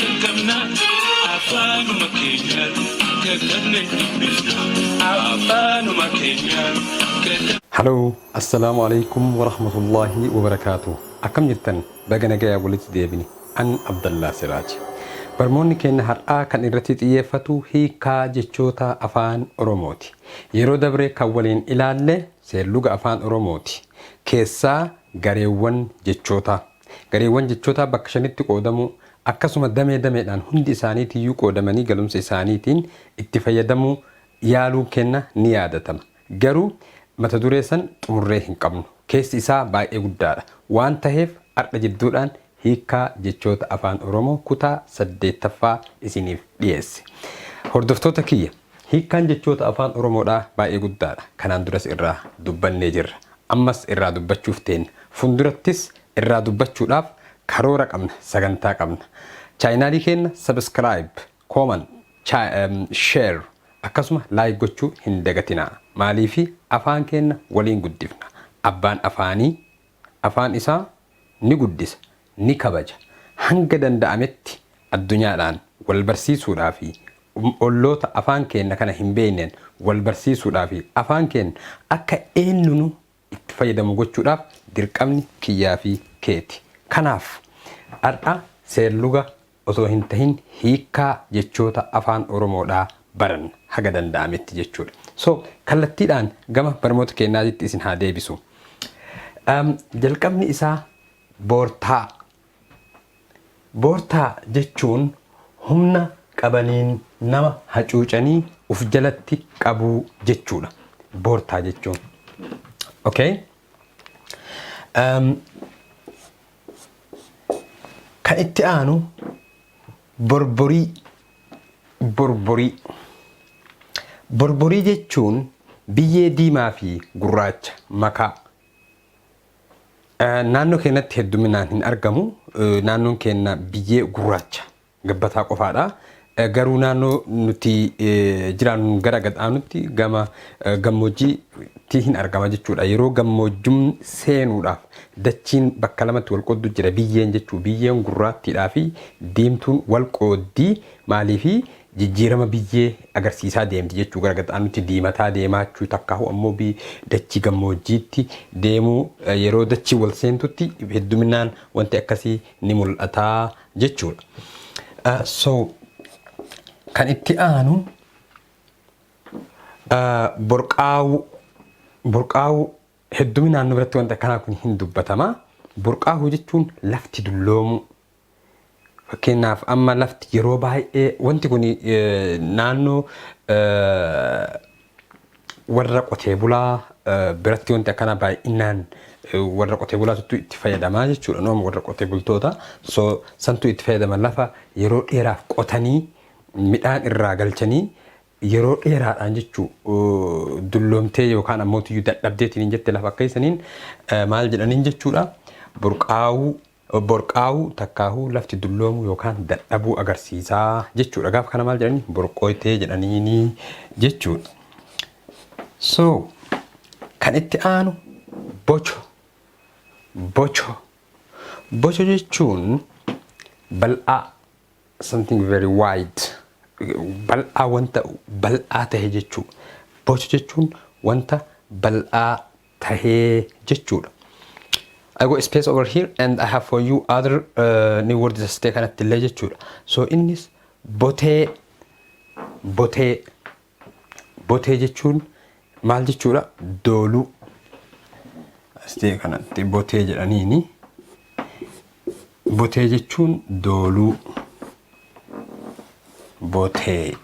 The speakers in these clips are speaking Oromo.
jalqabna afaanuma keenyaan gaggabne dubbifna afaanuma keenyaan. Hello, assalamu alaikum wa rahmatullahi wa barakatuh. Akkam jirtan baga nagaya walitti deebini an Abdullah Siraj. Barmoonni keenya har'aa kan irratti xiyyeeffatu hiikkaa jechoota afaan Oromooti. Yeroo dabre kan waliin ilaalle seerluga afaan Oromooti. Keessaa gareewwan jechoota. Gareewwan jechoota bakka shanitti qoodamu akkasuma dameedhaan hundi isaaniitii qoodamanii galumsa isaaniitiin itti fayyadamuu yaaluu kenna ni yaadatama. Garuu mata dureessan xumurree hin qabnu. Keessi isaa baay'ee guddaadha. Waan ta'eef har'a jidduudhaan hiikkaa jechoota afaan Oromoo kutaa 8ffaa isiniif dhiyeesse. Hordoftoota kiyya, hiikkaan jechoota afaan Oromoodhaa baay'ee guddaadha. Kanaan duras irraa dubbannee jirra. Ammas irraa dubbachuuf teenya. Fundurattis irraa dubbachuudhaaf karoora qabna, sagantaa qabna. Chaayinaalii keenya subscribe, comment, share akkasuma like gochuu hin dagatinaa. Maaliifi afaan keenya waliin guddifna. Abbaan afaanii afaan isaa ni guddisa, ni kabaja. Hanga danda'ametti addunyaadhaan wal barsiisuudhaa fi olloota afaan keenya kana hin beekneen wal barsiisuudhaa fi afaan keenya akka eenyunu itti fayyadamu gochuudhaaf dirqamni kiyyaa fi keeti. Kanaaf har'a seerluga osoo hin tahin hiikkaa jechoota afaan Oromoodhaa baran haga danda'ametti jechuudha. So kallattiidhaan gama barnoota keenyaatti isin haa deebisu. Jalqabni isaa boortaa. Boortaa jechuun humna qabaniin nama hacuucanii uf jalatti qabuu jechuudha. Boortaa jechuun. Okay? Kan itti aanu borborii. Borborii. Borborii jechuun biyyee diimaa fi gurraacha makaa. Naannoo keenyatti hedduminaan hin argamu. Naannoon keenya biyyee gurraacha gabbataa qofaadha. Garuu naannoo nuti jiraannu gara gadhaanutti gama gammoojjiitti hin argama jechuudha. Yeroo gammoojjumni seenuudhaaf dachiin bakka lamatti wal qooddu jira. Biyyeen jechuun biyyeen gurraattiidhaa fi diimtuun wal qooddii maaliifi jijjiirama biyyee agarsiisaa deemti jechuu gara gadhaanutti diimataa deemaachuu takkaahu ammoo dachii gammoojjiitti deemuu yeroo dachii wal seentutti hedduminaan wanti akkasii ni mul'ataa jechuudha. So kan itti aanu borqaawuu. Borqaawuu hedduminaan nu biratti wanti akkanaa kun hin dubbatama. Borqaawuu jechuun lafti dulloomu. Fakkeenyaaf amma lafti yeroo baay'ee wanti kun naannoo warra qotee bulaa biratti wanti akkana baay'inaan warra qotee bulaatu itti fayyadamaa jechuudha. Nooma warra qotee bultoota so santu itti fayyadaman lafa yeroo dheeraaf qotanii midhaan irraa galchanii yeroo dheeraadhaan jechuu dulloomtee yookaan ammoo tiyyuu dadhabdeetiin jette lafa akka isaniin maal jedhaniin jechuudha. Borqaawuu takkaahu lafti dulloomu yookaan dadhabuu agarsiisaa jechuudha. Gaaf kana maal jedhanii borqooytee jedhaniini jechuudha. So kan itti aanu bocho. Bocho. Bocho jechuun bal'aa, something very wide. Bal'aa wanta bal'aa tahe jechuudha. Bocho jechuun wanta bal'aa tahee jechuudha. I got space over here and I have for you other new words as take kanatti illee jechuudha. So innis botee. Botee. Botee jechuun maal jechuudha? Dooluu. As take kanatti botee jedhaniini. Botee jechuun dooluu. Botee.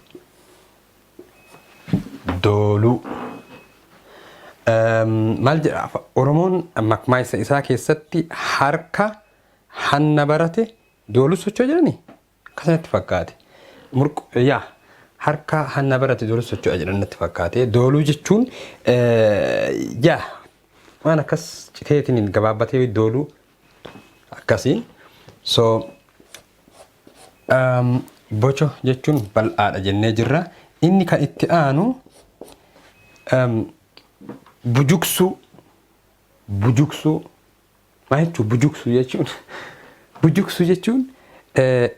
Dooluu. Maal jedha Oromoon makmaayisa isaa keessatti harka hanna barate dooluu socho'aa jedhani kanatti fakkaate. Yaa harka hanna barate dooluu socho'aa jedhanatti fakkaate. Dooluu jechuun yaa waan akkas citeetiin gabaabbatee dooluu akkasiin. So bocho jechuun bal'aadha jennee jirra. Inni kan itti aanu bujuksuu. Bujuksuu. Maal jechuun bujuksuu jechuun? Bujuksuu jechuun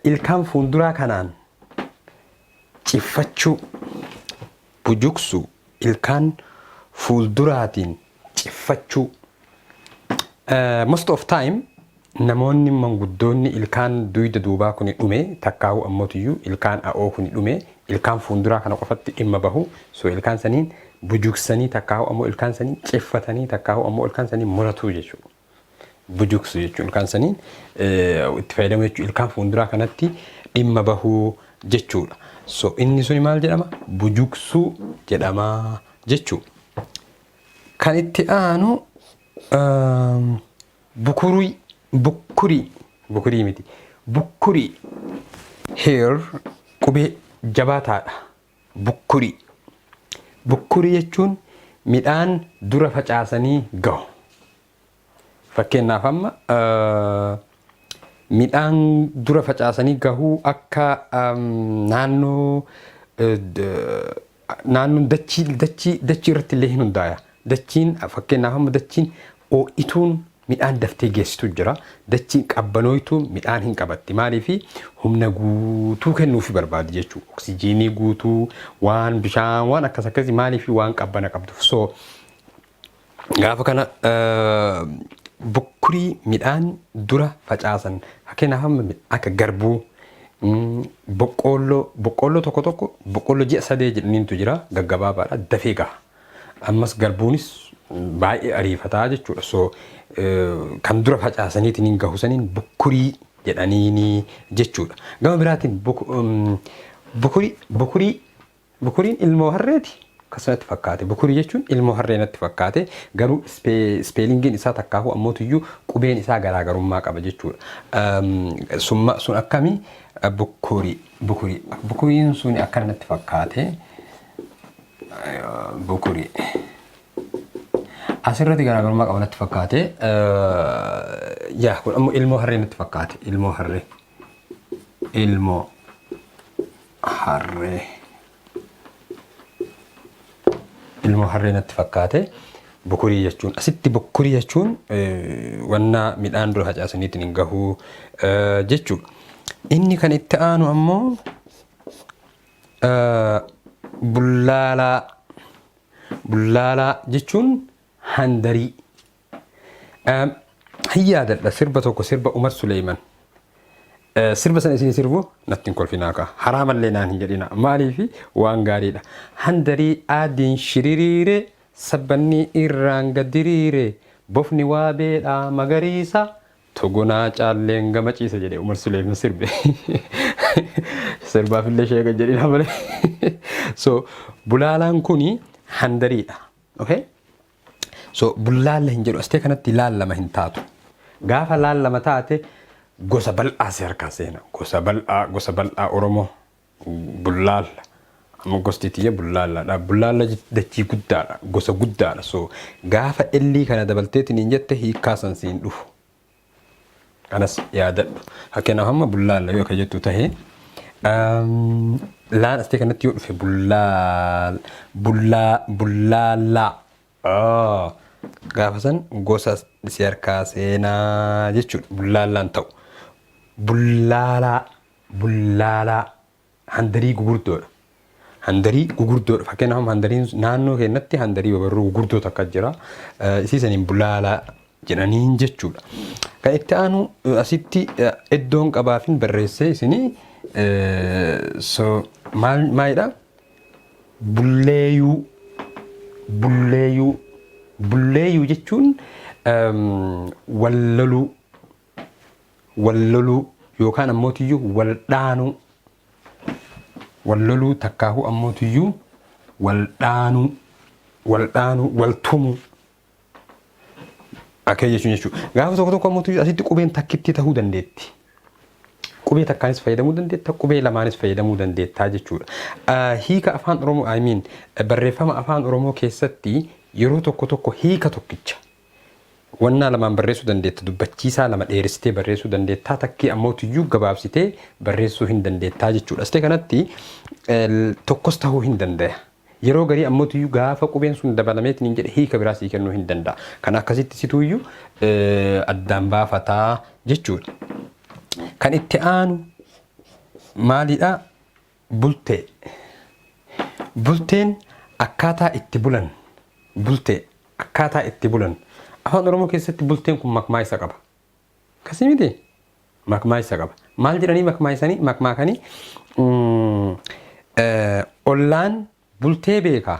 ilkaan fuulduraa kanaan ciffachuu bujuqsu ilkaan fuulduraatiin ciffachuu most of time namoonni manguddoonni ilkaan duyda duubaa kuni dhume takkaahu ammotiyyuu ilkaan a'oo kuni dhume ilkaan fuulduraa kana qofatti dhimma bahu so ilkaan saniin bujuqsanii takkaahu ammoo ilkaan sanii ciffatanii takkaahu ammoo ilkaan sanii muratuu jechuudha. Bujuqsu jechuun ilkaan sanii itti fayyadamu jechuudha. Ilkaan fuulduraa kanatti dhimma bahuu jechuudha. So inni suni maal jedhama? Bujuqsuu jedhama jechuudha. Kan itti aanu bukurii miti. Bukurii here qubee jabaataadha. Bukurii jechuun midhaan dura facaasanii gahu. Fakkeenyaaf amma midhaan dura facaasanii gahuu akka naannoo dachii irratti illee hin hundaaya. Dachiin fakkeenyaaf amma dachiin oo'ituun midhaan daftee geessitu jira. Dachiin qabbanooyituun midhaan hin qabatti. Maaliif humna guutuu kennuufi barbaadi jechuudha. Oksijiinii guutuu waan bishaan waan akkasii maaliif waan qabbana qabduuf. So gaafa kana bukurii midhaan dura facaasan fakkeenyaaf akka garbuu boqqoolloo tokko boqqoolloo ji'a 3 jedhaniintu jira gaggabaabaadha dafee gaha. Ammas garbuunis baay'ee ariifataa jechuudha. So kan dura facaasaniitiin gahu saniin bukurii jedhaniini jechuudha. Gama biraatiin bukuriin ilmoo harreeti. Akkasumatti fakkaate. Bukurii jechuun ilmoo harree natti fakkaate garuu ispeelingiin isaa takkaahu ammotiyyuu qubeen isaa garaagarummaa qaba jechuudha. Sun akkamii bukuriin sun akka natti fakkaate bukurii asirratti garaagarummaa qaba natti fakkaate kun ammoo ilmoo harree natti fakkaate ilmoo harree natti fakkaate bukurii jechuun asitti bukurii jechuun wanna midhaan dura facaasaniitiin hin gahuu jechuudha. Inni kan itti aanu ammoo bullaalaa jechuun handarii. Hiyyaadadha sirba tokko sirba Umar Suleyman. Sirba sana isin sirbu natti hin kolfinaa kaa haraamallee naan hin jedhina maaliif waan gaariidha. Handarii adiin shiririire sabbanni irraan gadiriire bofni waa beedhaa magariisa togonaa caalleen gama ciisa jedhe Umar Suleyman sirbe. Sirbaafillee sheeka jedhina malee. So bulaalaan kuni handariidha. Okay? So bullaalla hin jedhu astee kanatti laallama hin taatu. Gaafa laallama taate gosa bal'aa si harkaa seena. Gosa bal'aa Oromoo bullaalla. Amma gosti tiyya bullaallaadha. Bullaalla dachii guddaadha. Gosa guddaadha. So gaafa illii kana dabalteetiin hin jette hiikkaa san siin dhufu. Kanas yaadadhu. Fakkeenyaaf amma bullaalla yoo akka jettu tahee laan astee kanatti yoo dhufe bullaallaa. Gaafa san gosa si harkaa seenaa jechuudha. Bullaallaan ta'u. Bullaalaa handarii gugurdoodha. Handarii gugurdoodha. Fakkeenyaaf handariin naannoo keenyatti handarii babarruu gugurdoo takka jira. Isiisaniin bullaalaa jedhaniin jechuudha. Kan itti aanu asitti iddoon qabaafin barreessee isinii so maalidha? Bulleeyyuu jechuun walloluu yookaan ammootiyyuu waldhaanuu. Walloluu takkaahu ammootiyyuu waldhaanuu waltumuu. Akkee jechuudha. Gaafa tokko ammootiyyuu asitti qubeen takkitti ta'uu dandeetti. Qubee takkaanis fayyadamuu dandeetta, qubee lamaanis fayyadamuu dandeettaa jechuudha. Hiika afaan Oromoo barreeffama afaan Oromoo keessatti yeroo tokko hiika tokkicha wannaa lamaan barreessuu dandeetta, dubbachiisaa lama dheeristee barreessuu dandeettaa, takkii ammootiyyuu gabaabsitee barreessuu hin dandeettaa jechuudha. Astee kanatti tokkos ta'uu hin danda'a. Yeroo garii ammootiyyuu gaafa qubeen sun dabalameetiin hin jedhe hiika biraas kennuu hin danda'a. Kan akkasitti situuyyuu addaan baafataa jechuudha. Kan itti aanu maalidha? Bultee. Bulteen akkaataa itti bulan. Bultee akkaataa itti bulan. Afaan Oromoo keessatti bulteen kun makmaa isa qaba. Akkasii miti? Makmaa isa qaba. Maal jedhanii makmaakanii? Ollaan bultee beekaa.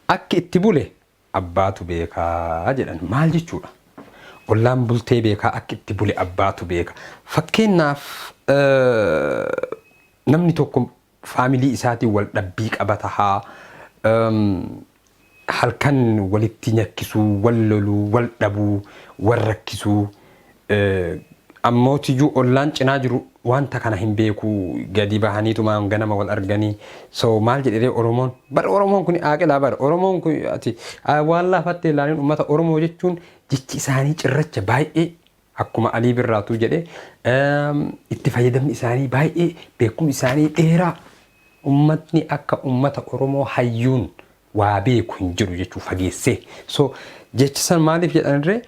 Akki itti bule abbaatu beekaa jedhan. Maal jechuudha? Ollaan bultee beekaa akki itti bule abbaatu beeka. Fakkeenyaaf namni tokko faamilii isaatiin wal dhabbii qabata haa halkan walitti nyakkisuu, wal loluu, wal dhabuu, wal rakkisuu ammootiyyuu ollaan cinaa jiru wanta kana hin beeku gadi bahaniitumaan ganama wal arganii so maal jedhee Oromoon bar Oromoon kun aaqilaa bar Oromoon kun ati waan laafattee ilaalin ummata Oromoo jechuun jechi isaanii cirracha baay'ee akkuma Alii Birraatuu jedhee itti fayyadamni isaanii baay'ee beekumsi isaanii dheeraa ummatni akka ummata Oromoo hayyuun waa beeku hin jiru jechuu fageessee so jechi san maaliif jedhanirree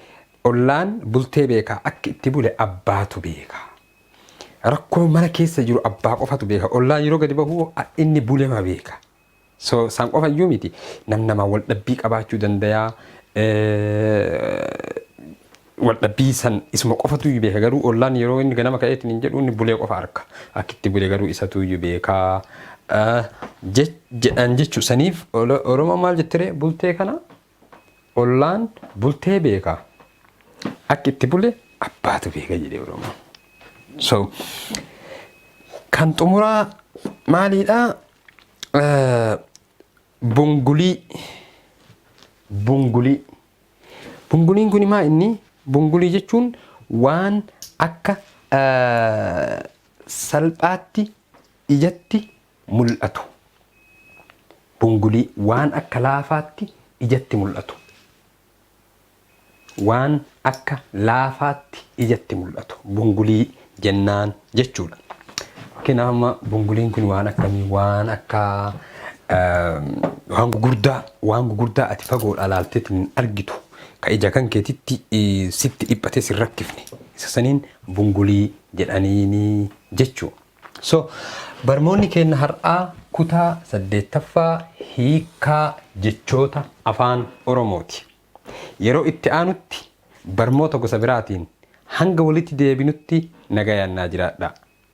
ollaan bultee beekaa akka itti bule abbaatu beekaa. Rakkoo mana keessa jiru abbaa qofatu beeka. Ollaan yeroo gadi bahu inni bulema beeka. So san qofa iyyuu miti nama wal dhabbii qabaachuu danda'a. Wal dhabbii san isuma qofatu iyyuu beeka garuu ollaan yeroo inni ganama ka'eetiin hin jedhu inni bulee qofa harka. Akka itti bule garuu isatu iyyuu beekaa. Jedhan jechuu saniif Oromoo maal jettere bultee kana ollaan bultee beekaa. Akka itti bule abbaatu beeka jedhee Oromoo. So kan xumuraa maalidha? Bungulii. Bunguliin kun maa inni? Bungulii jechuun waan akka salphaatti ijatti mul'atu. Bungulii waan akka laafaatti ijatti mul'atu. Waan akka laafaatti ijatti mul'atu. Bungulii jennaan jechuudha. Kanaafuma bunguliin kun waan akkamii waan akka waan gurguddaa ati fagoodhaa ilaalteetiin hin argitu. Ka ija kan keetitti sitti dhiphatee sin rakkifne. Isa saniin bungulii jedhaniini jechuudha. So barmoonni keenya har'aa kutaa 8ffaa hiikkaa jechoota afaan Oromooti. Yeroo itti aanutti barmoota gosa biraatiin hanga walitti deebinutti nagayaan naa jiraadha.